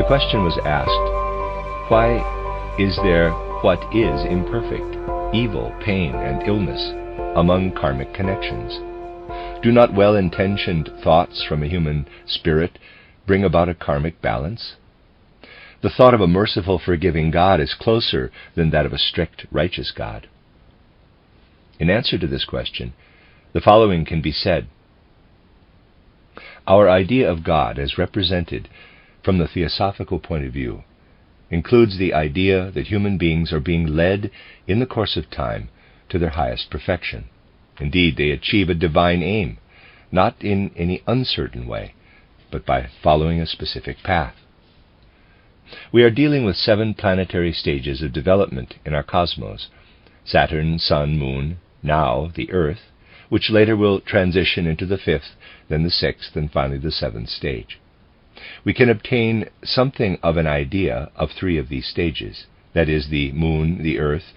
question was asked, why is there what is imperfect, evil, pain, and illness among karmic connections? Do not well-intentioned thoughts from a human spirit bring about a karmic balance? The thought of a merciful, forgiving God is closer than that of a strict, righteous God. In answer to this question, the following can be said. Our idea of God as represented from the theosophical point of view includes the idea that human beings are being led in the course of time to their highest perfection. Indeed, they achieve a divine aim, not in any uncertain way, but by following a specific path. We are dealing with 7 planetary stages of development in our cosmos: Saturn, Sun, Moon, now the Earth, which later will transition into the 5th, then the 6th, and finally the 7th stage. We can obtain something of an idea of 3 of these stages, that is, the Moon, the Earth,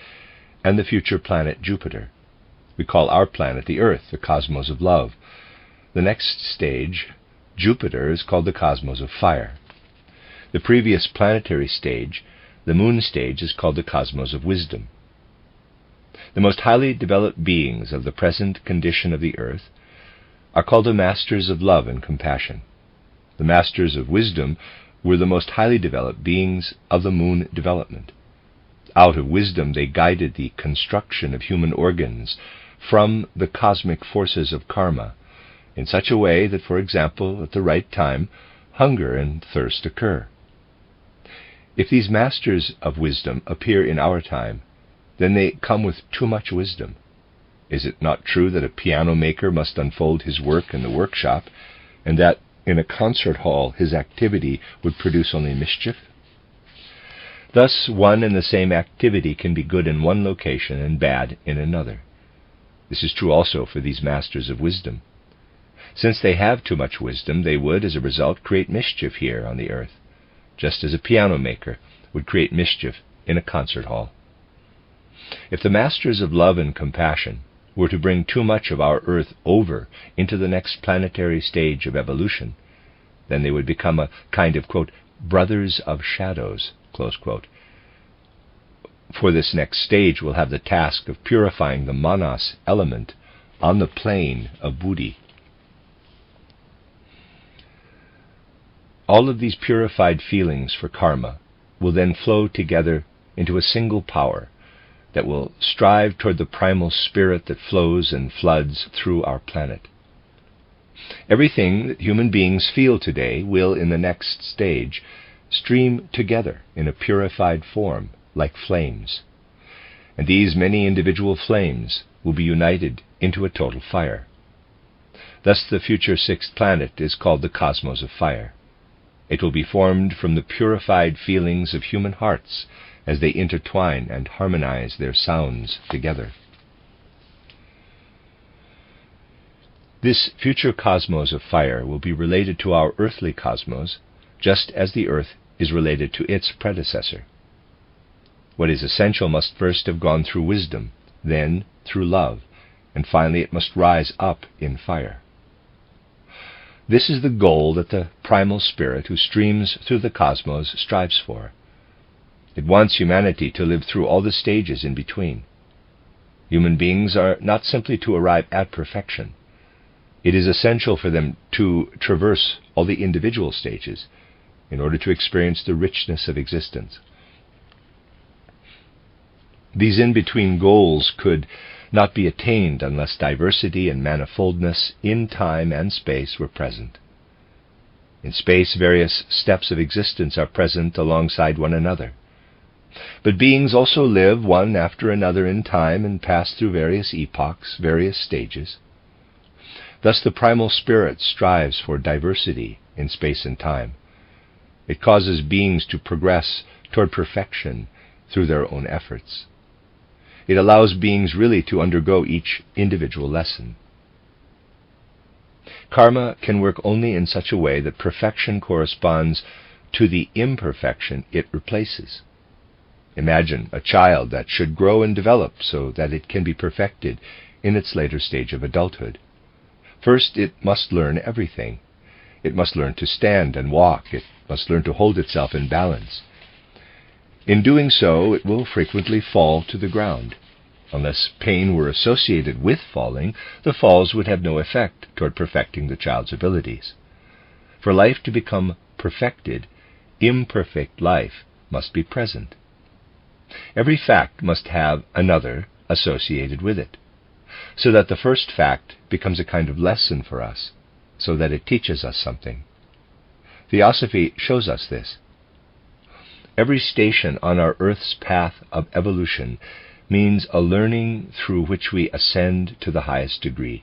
and the future planet Jupiter. We call our planet the Earth, the cosmos of love. The next stage, Jupiter, is called the cosmos of fire. The previous planetary stage, the Moon stage, is called the cosmos of wisdom. The most highly developed beings of the present condition of the Earth are called the masters of love and compassion. The masters of wisdom were the most highly developed beings of the Moon development. Out of wisdom they guided the construction of human organs from the cosmic forces of karma in such a way that, for example, at the right time, hunger and thirst occur. If these masters of wisdom appear in our time, then they come with too much wisdom. Is it not true that a piano maker must unfold his work in the workshop, and that in a concert hall his activity would produce only mischief? Thus, one and the same activity can be good in one location and bad in another. This is true also for these masters of wisdom. Since they have too much wisdom, they would, as a result, create mischief here on the Earth, just as a piano maker would create mischief in a concert hall. If the masters of love and compassion were to bring too much of our Earth over into the next planetary stage of evolution, then they would become a kind of, quote, brothers of shadows, close quote. For this next stage will have the task of purifying the manas element on the plane of buddhi. All of these purified feelings for karma will then flow together into a single power that will strive toward the primal spirit that flows and floods through our planet. Everything that human beings feel today will, in the next stage, stream together in a purified form, like flames. And these many individual flames will be united into a total fire. Thus the future 6th planet is called the cosmos of fire. It will be formed from the purified feelings of human hearts as they intertwine and harmonize their sounds together. This future cosmos of fire will be related to our earthly cosmos, just as the Earth is related to its predecessor. What is essential must first have gone through wisdom, then through love, and finally it must rise up in fire. This is the goal that the primal spirit who streams through the cosmos strives for. It wants humanity to live through all the stages in between. Human beings are not simply to arrive at perfection. It is essential for them to traverse all the individual stages in order to experience the richness of existence. These in-between goals could not be attained unless diversity and manifoldness in time and space were present. In space, various steps of existence are present alongside one another. But beings also live one after another in time and pass through various epochs, various stages. Thus the primal spirit strives for diversity in space and time. It causes beings to progress toward perfection through their own efforts. It allows beings really to undergo each individual lesson. Karma can work only in such a way that perfection corresponds to the imperfection it replaces. Imagine a child that should grow and develop so that it can be perfected in its later stage of adulthood. First, it must learn everything. It must learn to stand and walk. It must learn to hold itself in balance. In doing so, it will frequently fall to the ground. Unless pain were associated with falling, the falls would have no effect toward perfecting the child's abilities. For life to become perfected, imperfect life must be present. Every fact must have another associated with it, so that the first fact becomes a kind of lesson for us, so that it teaches us something. Theosophy shows us this. Every station on our Earth's path of evolution means a learning through which we ascend to the highest degree.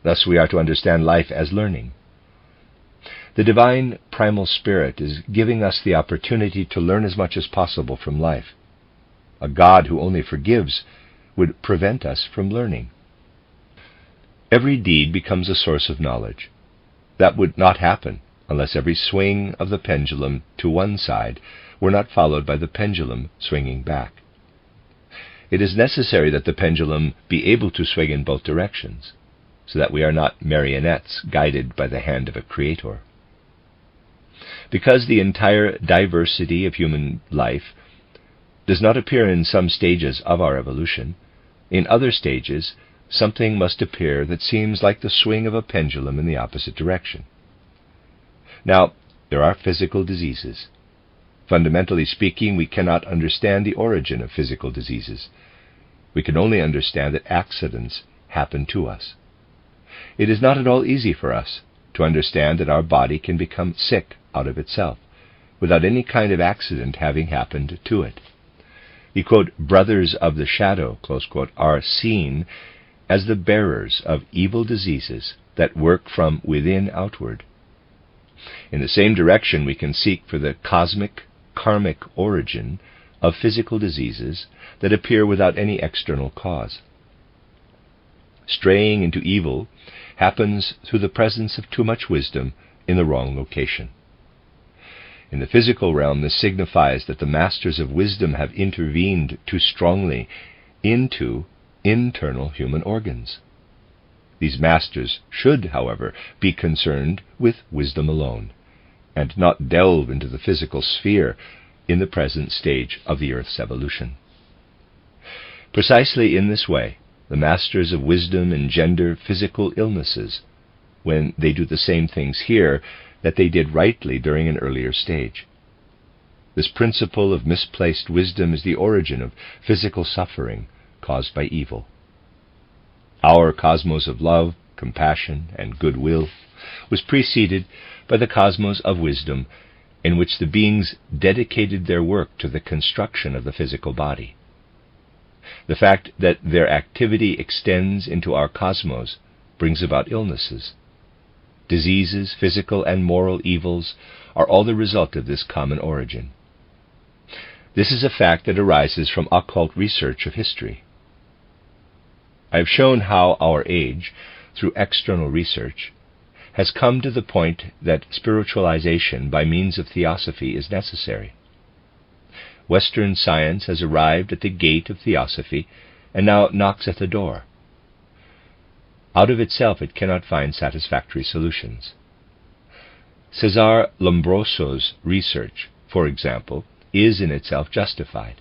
Thus we are to understand life as learning. The divine primal spirit is giving us the opportunity to learn as much as possible from life. A God who only forgives would prevent us from learning. Every deed becomes a source of knowledge. That would not happen unless every swing of the pendulum to one side were not followed by the pendulum swinging back. It is necessary that the pendulum be able to swing in both directions, so that we are not marionettes guided by the hand of a creator. Because the entire diversity of human life does not appear in some stages of our evolution, in other stages something must appear that seems like the swing of a pendulum in the opposite direction. Now, there are physical diseases. Fundamentally speaking, we cannot understand the origin of physical diseases. We can only understand that accidents happen to us. It is not at all easy for us to understand that our body can become sick out of itself, without any kind of accident having happened to it. The, quote, brothers of the shadow, close quote, are seen as the bearers of evil diseases that work from within outward. In the same direction, we can seek for the cosmic, karmic origin of physical diseases that appear without any external cause. Straying into evil happens through the presence of too much wisdom in the wrong location. In the physical realm, this signifies that the masters of wisdom have intervened too strongly into internal human organs. These masters should, however, be concerned with wisdom alone, and not delve into the physical sphere in the present stage of the Earth's evolution. Precisely in this way, the masters of wisdom engender physical illnesses when they do the same things here that they did rightly during an earlier stage. This principle of misplaced wisdom is the origin of physical suffering caused by evil. Our cosmos of love, compassion, and goodwill was preceded by the cosmos of wisdom, in which the beings dedicated their work to the construction of the physical body. The fact that their activity extends into our cosmos brings about illnesses. Diseases, physical and moral evils, are all the result of this common origin. This is a fact that arises from occult research of history. I have shown how our age, through external research, has come to the point that spiritualization by means of theosophy is necessary. Western science has arrived at the gate of theosophy and now knocks at the door. Out of itself it cannot find satisfactory solutions. Cesare Lombroso's research, for example, is in itself justified.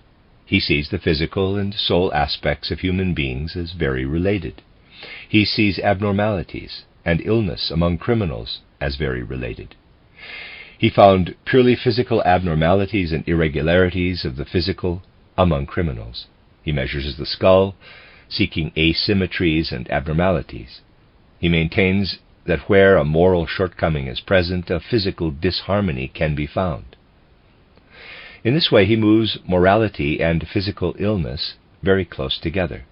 He sees the physical and soul aspects of human beings as very related. He sees abnormalities and illness among criminals as very related. He found purely physical abnormalities and irregularities of the physical among criminals. He measures the skull, seeking asymmetries and abnormalities. He maintains that where a moral shortcoming is present, a physical disharmony can be found. In this way, he moves morality and physical illness very close together.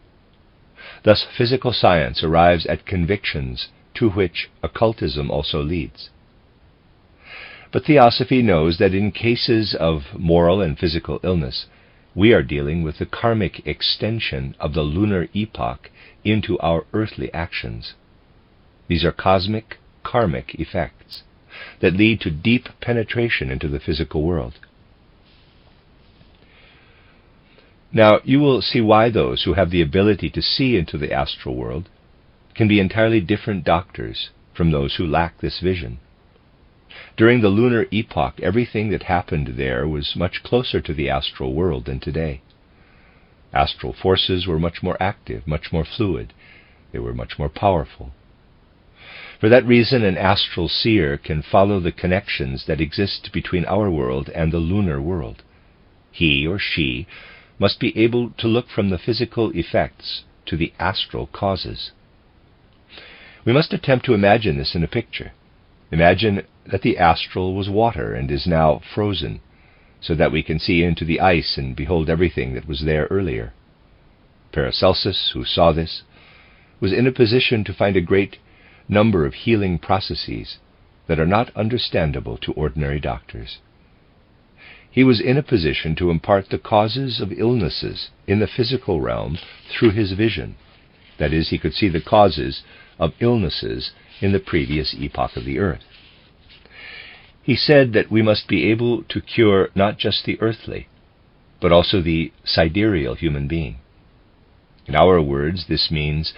Thus, physical science arrives at convictions to which occultism also leads. But theosophy knows that in cases of moral and physical illness, we are dealing with the karmic extension of the lunar epoch into our earthly actions. These are cosmic, karmic effects that lead to deep penetration into the physical world. Now, you will see why those who have the ability to see into the astral world can be entirely different doctors from those who lack this vision. During the lunar epoch, everything that happened there was much closer to the astral world than today. Astral forces were much more active, much more fluid. They were much more powerful. For that reason, an astral seer can follow the connections that exist between our world and the lunar world. He or she must be able to look from the physical effects to the astral causes. We must attempt to imagine this in a picture. Imagine that the astral was water and is now frozen, so that we can see into the ice and behold everything that was there earlier. Paracelsus, who saw this, was in a position to find a great number of healing processes that are not understandable to ordinary doctors. He was in a position to impart the causes of illnesses in the physical realm through his vision. That is, he could see the causes of illnesses in the previous epoch of the earth. He said that we must be able to cure not just the earthly, but also the sidereal human being. In our words, this means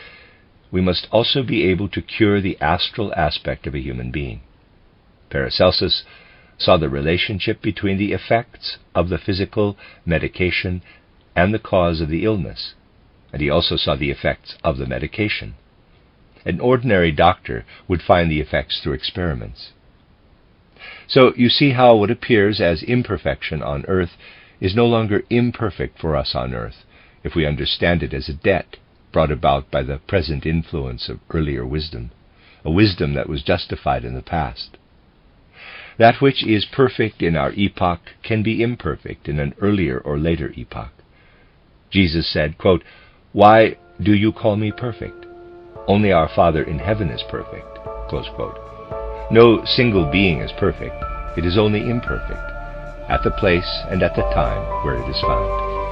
we must also be able to cure the astral aspect of a human being. Paracelsus saw the relationship between the effects of the physical medication and the cause of the illness, and he also saw the effects of the medication. An ordinary doctor would find the effects through experiments. So you see how what appears as imperfection on earth is no longer imperfect for us on earth, if we understand it as a debt brought about by the present influence of earlier wisdom, a wisdom that was justified in the past. That which is perfect in our epoch can be imperfect in an earlier or later epoch. Jesus said, quote, "Why do you call me perfect? Only our Father in heaven is perfect." Close quote. No single being is perfect. It is only imperfect, at the place and at the time where it is found.